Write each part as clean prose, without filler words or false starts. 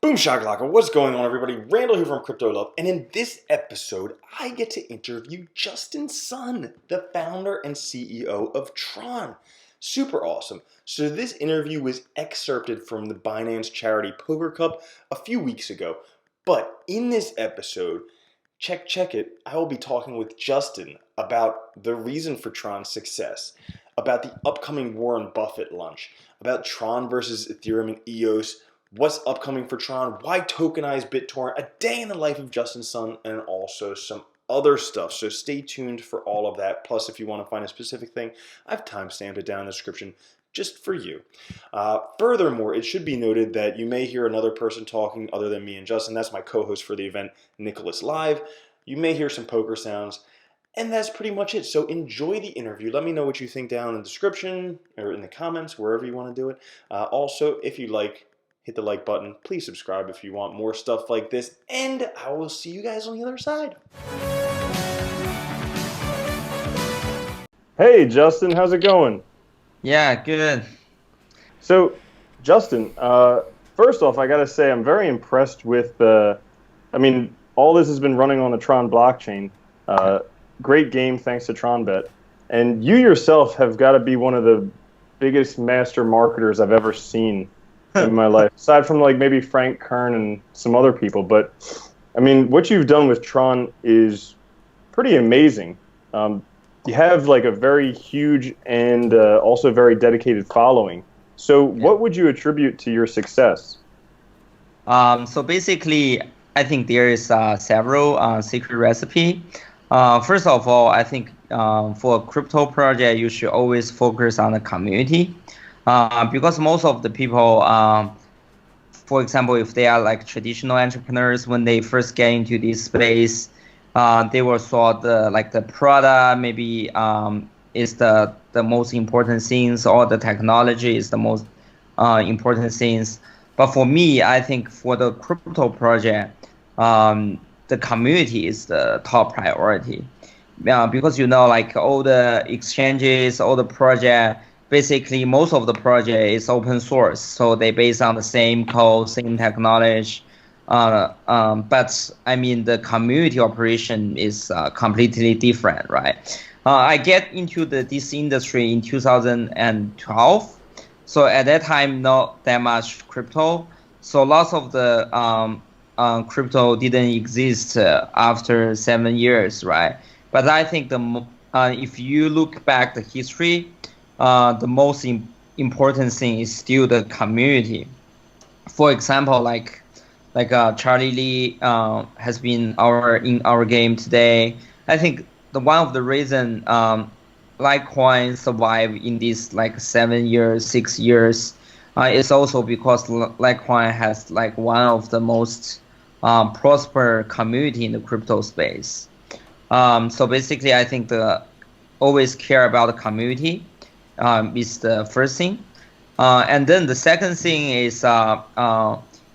Boom shakalaka, what's going on everybody? Randall here from Crypto Love, and in this episode, I get to interview Justin Sun, the founder and CEO of Tron. Super awesome. So this interview was excerpted from the Binance Charity Poker Cup a few weeks ago, but in this episode, check it, I will be talking with Justin about the reason for Tron's success, about the upcoming Warren Buffett launch, about Tron versus Ethereum and EOS, what's upcoming for Tron, why Tokenize BitTorrent, a day in the life of Justin Sun, and also some other stuff. So stay tuned for all of that. Plus, if you want to find a specific thing, I've timestamped it down in the description just for you. Furthermore, it should be noted that you may hear another person talking other than me and Justin. That's my co-host for the event, Nicholas Live. You may hear some poker sounds. And that's pretty much it. So enjoy the interview. Let me know what you think down in the description or in the comments, wherever you want to do it. Also, if you like, hit the like button. Please subscribe if you want more stuff like this. And I will see you guys on the other side. Hey, Justin. How's it going? Yeah, good. So, Justin, first off, I got to say I'm very impressed with, all this has been running on the Tron blockchain. Great game thanks to TronBet. And you yourself have got to be one of the biggest master marketers I've ever seen in my life, aside from like maybe Frank Kern and some other people. But I mean, what you've done with Tron is pretty amazing. You have like a very huge and also very dedicated following. So what would you attribute to your success? So basically, I think there is several secret recipe. First of all, I think for a crypto project, you should always focus on the community. Because most of the people, for example, if they are like traditional entrepreneurs, when they first get into this space, they will thought the product maybe is the most important things, or the technology is the most important things. But for me, I think for the crypto project, the community is the top priority. Because like all the exchanges, all the project, basically most of the project is open source, so they based on the same code, same technology. But I mean the community operation is completely different, right? I get into this industry in 2012, so at that time not that much crypto, so lots of the crypto didn't exist after 7 years, right? But I think if you look back the history, the most important thing is still the community. For example, like Charlie Lee has been in our game today. I think one of the reason Litecoin survived in these 7 years, 6 years is also because Litecoin has one of the most prosper community in the crypto space. So basically, I think always care about the community is the first thing, and then the second thing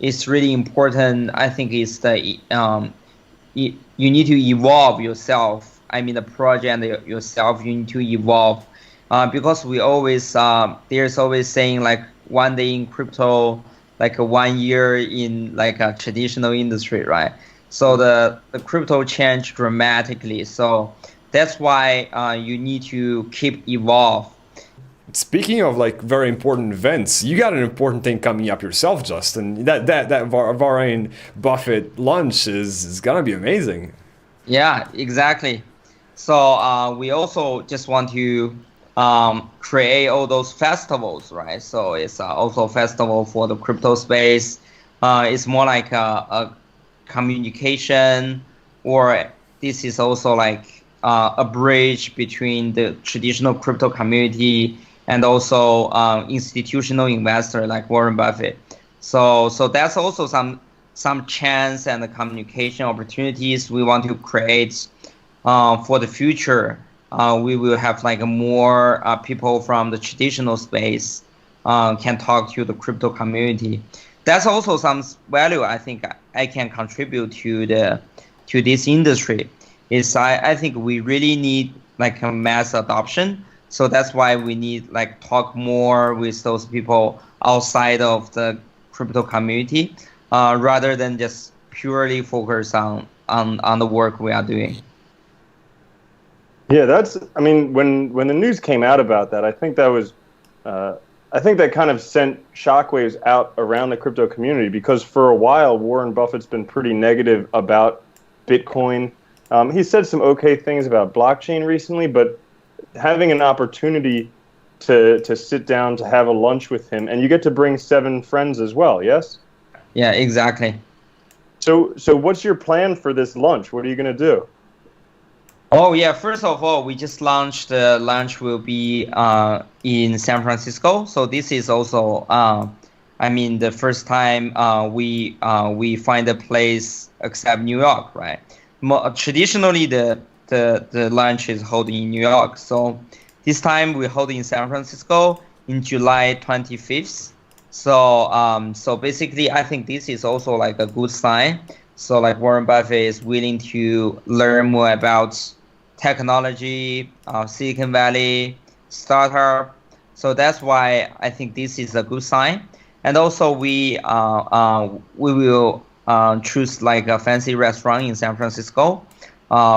is really important. I think is you need to evolve yourself. I mean the project and yourself, you need to evolve, because we always there's always saying one day in crypto, 1 year in a traditional industry, right? So the crypto changed dramatically. So that's why you need to keep evolve. Speaking of very important events, you got an important thing coming up yourself, Justin. That Warren Buffett lunch is gonna be amazing. Yeah, exactly. So we also just want to create all those festivals, right? So it's also a festival for the crypto space. It's more like a communication, or this is also a bridge between the traditional crypto community and also institutional investor like Warren Buffett. So that's also some chance and the communication opportunities we want to create for the future. We will have more people from the traditional space can talk to the crypto community. That's also some value I think I can contribute to this industry. I think we really need a mass adoption. So that's why we need talk more with those people outside of the crypto community. rather than just purely focus on the work we are doing. Yeah, I mean, when the news came out about that, I think that kind of sent shockwaves out around the crypto community, because for a while Warren Buffett's been pretty negative about Bitcoin. He said some okay things about blockchain recently, but having an opportunity to sit down to have a lunch with him, and you get to bring 7 friends as well, yes? Yeah, exactly. So what's your plan for this lunch? What are you going to do? Oh yeah, first of all, we just launched. The launch will be in San Francisco. So this is also, I mean, the first time we find a place except New York, right? Traditionally, the launch is held in New York. So this time we hold in San Francisco in July 25th. So basically, I think this is also like a good sign. So like Warren Buffett is willing to learn more about technology, Silicon Valley, startup. So that's why I think this is a good sign. And also we will choose like a fancy restaurant in San Francisco,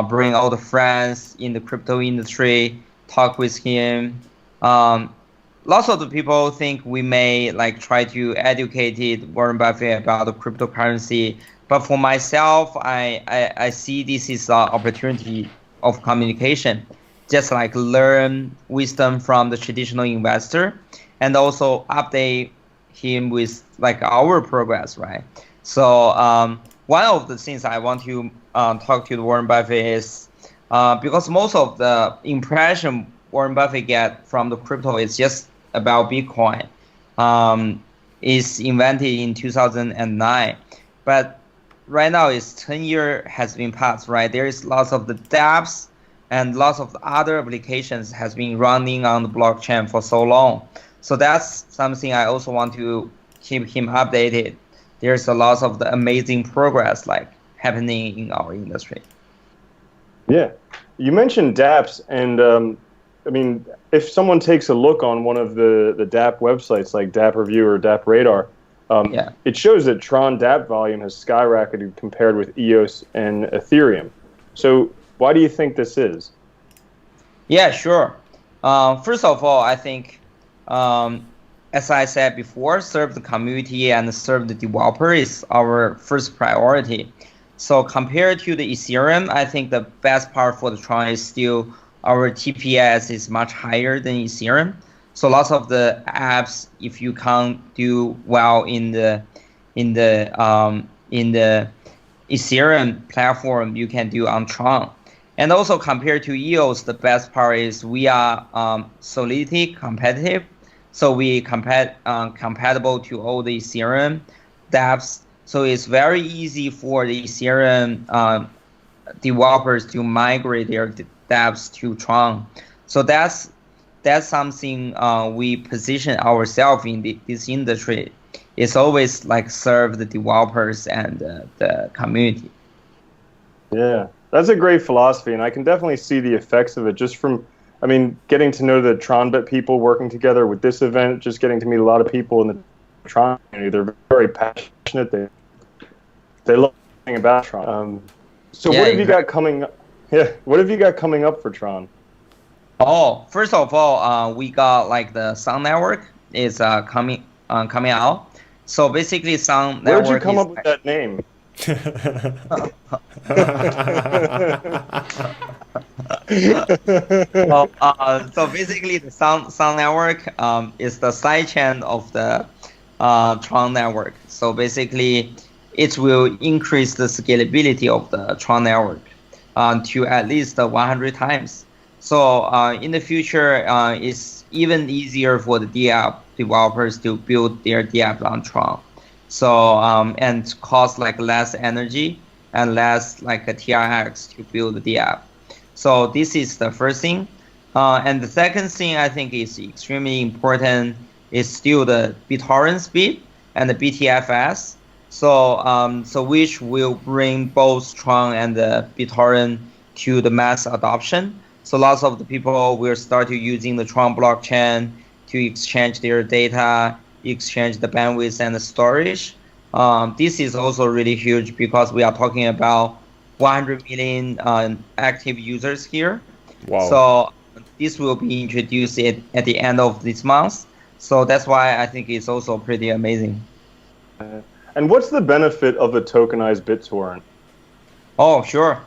bring all the friends in the crypto industry, talk with him. Lots of the people think we may like try to educate Warren Buffett about the cryptocurrency. But for myself, I see this is an opportunity of communication, just like learn wisdom from the traditional investor, and also update him with like our progress, right? So one of the things I want to talk to Warren Buffett is because most of the impression Warren Buffett get from the crypto is just about Bitcoin. Is invented in 2009, but right now it's 10 years has been passed, right? There is lots of the dApps and lots of the other applications has been running on the blockchain for so long. So that's something I also want to keep him updated. There's a lot of the amazing progress like happening in our industry. Yeah, you mentioned dApps, and I mean, if someone takes a look on one of the dApp websites like dApp Review or dApp Radar, it shows that Tron dApp volume has skyrocketed compared with EOS and Ethereum. So why do you think this is? Yeah, sure. First of all, I think, as I said before, serve the community and serve the developer is our first priority. So compared to the Ethereum, I think the best part for the Tron is still our TPS is much higher than Ethereum. So lots of the apps, if you can't do well in the Ethereum platform, you can do on Tron. And also compared to EOS, the best part is we are Solidity competitive. So we compatible to all the Ethereum dApps. So it's very easy for the Ethereum developers to migrate their dApps to Tron. So that's something we position ourselves in this industry. It's always like serve the developers and the community. Yeah, that's a great philosophy, and I can definitely see the effects of it just from, I mean, getting to know the TronBet people working together with this event, just getting to meet a lot of people in the Tron community. They're very passionate. They love everything about Tron. So what have you got coming? Yeah, what have you got coming up for Tron? Oh, first of all, we got like the Sun Network is coming out. So basically, Sun Network. Where'd you come up with that name? So basically, the Sun Network is the sidechain of the Tron network. So basically, it will increase the scalability of the Tron network to at least 100 times. So in the future, it's even easier for the dApp developers to build their dApp on Tron. So and cost like less energy and less like a TRX to build the dApp. So this is the first thing. And the second thing I think is extremely important is still the BitTorrent speed and the BTFS. So which will bring both Tron and the BitTorrent to the mass adoption. So lots of the people will start using the Tron blockchain to exchange their data, exchange the bandwidth and the storage. This is also really huge because we are talking about 100 million active users here. Wow. So this will be introduced at the end of this month. So that's why I think it's also pretty amazing. And what's the benefit of a tokenized BitTorrent? Oh, sure.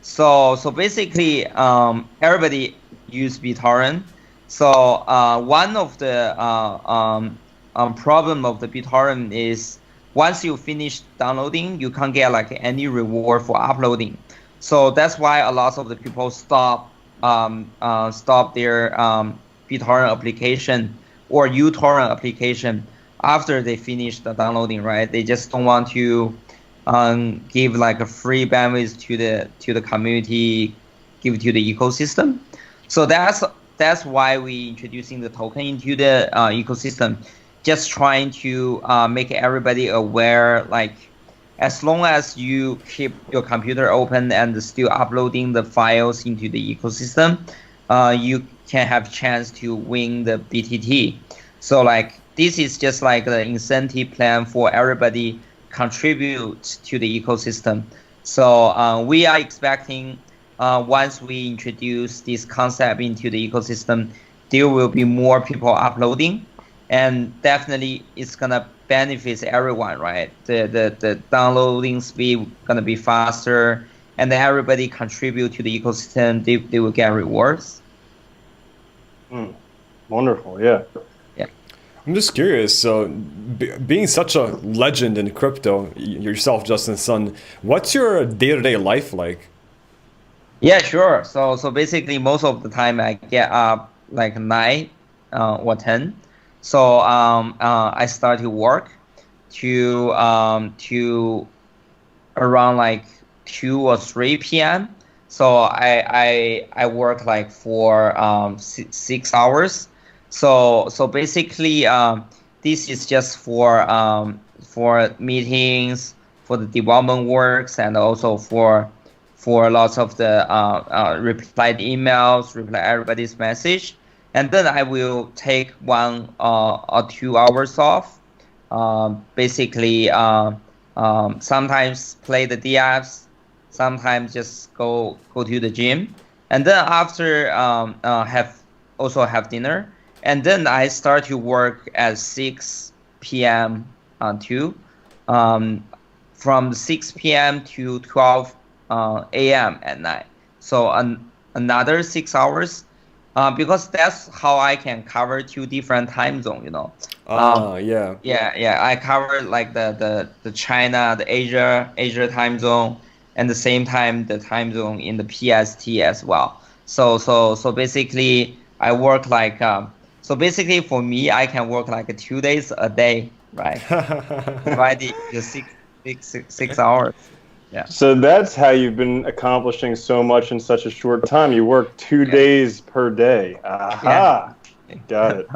So basically, everybody use BitTorrent. So one of the problem of the BitTorrent is once you finish downloading, you can't get like any reward for uploading. So that's why a lot of the people stop their BitTorrent application or uTorrent application after they finish the downloading, right? They just don't want to give like a free bandwidth to the community, give to the ecosystem. So that's why we introducing the token into the ecosystem, just trying to make everybody aware, like as long as you keep your computer open and still uploading the files into the ecosystem, you can have chance to win the BTT. So like this is just like the incentive plan for everybody contribute to the ecosystem. So we are expecting once we introduce this concept into the ecosystem, there will be more people uploading, and definitely it's gonna benefit everyone, right? The downloading speed gonna be faster, and then everybody contribute to the ecosystem. They will get rewards. Wonderful, yeah. I'm just curious, so being such a legend in crypto, yourself, Justin Sun, what's your day-to-day life like? Yeah, sure. So basically most of the time I get up like 9 or 10. So I start to work to around like 2 or 3 p.m. So I work like for 6 hours. So basically, this is just for meetings, for the development works, and also for lots of the replied emails, reply everybody's message, and then I will take 1 or 2 hours off. Basically, sometimes play the DFs, sometimes just go to the gym, and then after have dinner. And then I start to work at 6 p.m. Too, from 6 p.m. to 12 a.m. at night. So another 6 hours, because that's how I can cover 2 different time zones, you know. Yeah. Yeah. I cover like the China, the Asia time zone, and the same time the time zone in the PST as well. So basically I work like. So basically, for me, I can work like 2 days a day, right? Divided the 6 hours. Yeah. So that's how you've been accomplishing so much in such a short time. You work 2 days per day. Aha! Yeah. Got it.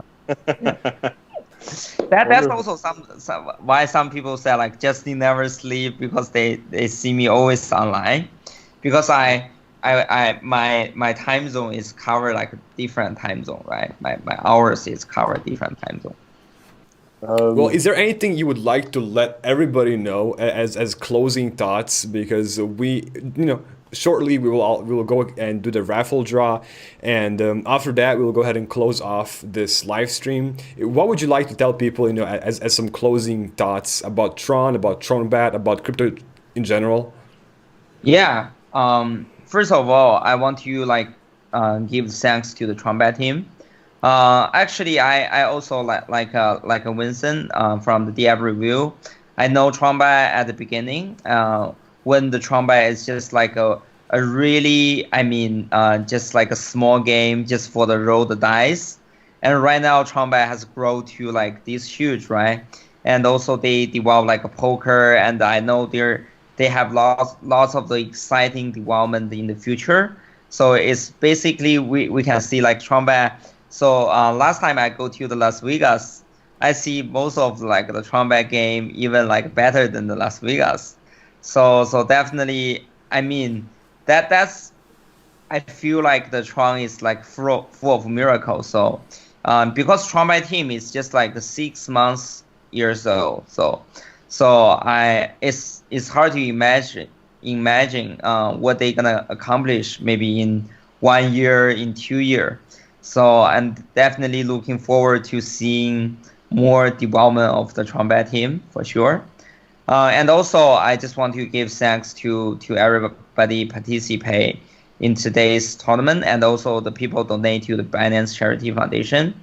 That's also some why some people say like Justin never sleep, because they see me always online, because my time zone is covered like a different time zone, right? My hours is covered different time zone. Well, is there anything you would like to let everybody know as closing thoughts? Because shortly we will go and do the raffle draw, and after that we will go ahead and close off this live stream. What would you like to tell people, as some closing thoughts about Tron, about TronBat, about crypto in general? Yeah. First of all, I want to give thanks to the TronBat team. Actually, I also like a Vincent from the DF review. I know TronBat at the beginning when the TronBat is just like a really, just like a small game just for the roll the dice. And right now TronBat has grown to like this huge, right? And also they develop like a poker, and I know they have lots of the exciting development in the future. So it's basically we can see like TronBat. So last time I go to the Las Vegas, I see most of like the TronBat game even like better than the Las Vegas. So definitely, that's I feel like the Tron is like full of miracles. So because TronBat team is just like 6 months years old. So it's hard to imagine what they're gonna accomplish maybe in 1 year, in 2 years. So I'm definitely looking forward to seeing more development of the Tron team for sure. And also, I just want to give thanks to everybody participate in today's tournament, and also the people donate to the Binance Charity Foundation.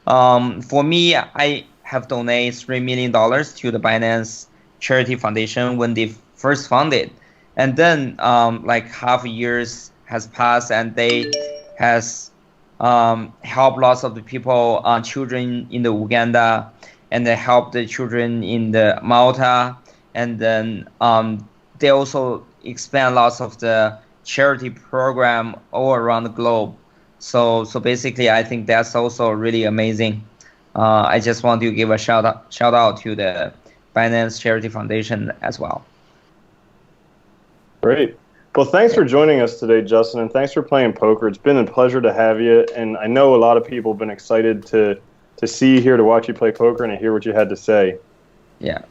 For me, I have donated $3 million to the Binance Charity Foundation when they first founded, and then like half years has passed, and they has helped lots of the people, children in the Uganda, and they helped the children in the Malta, and then they also expand lots of the charity program all around the globe. So basically, I think that's also really amazing. I just want to give a shout out to the Binance Charity Foundation as well. Great. Well, thanks for joining us today, Justin, and thanks for playing poker. It's been a pleasure to have you, and I know a lot of people have been excited to see you here, to watch you play poker, and to hear what you had to say. Yeah.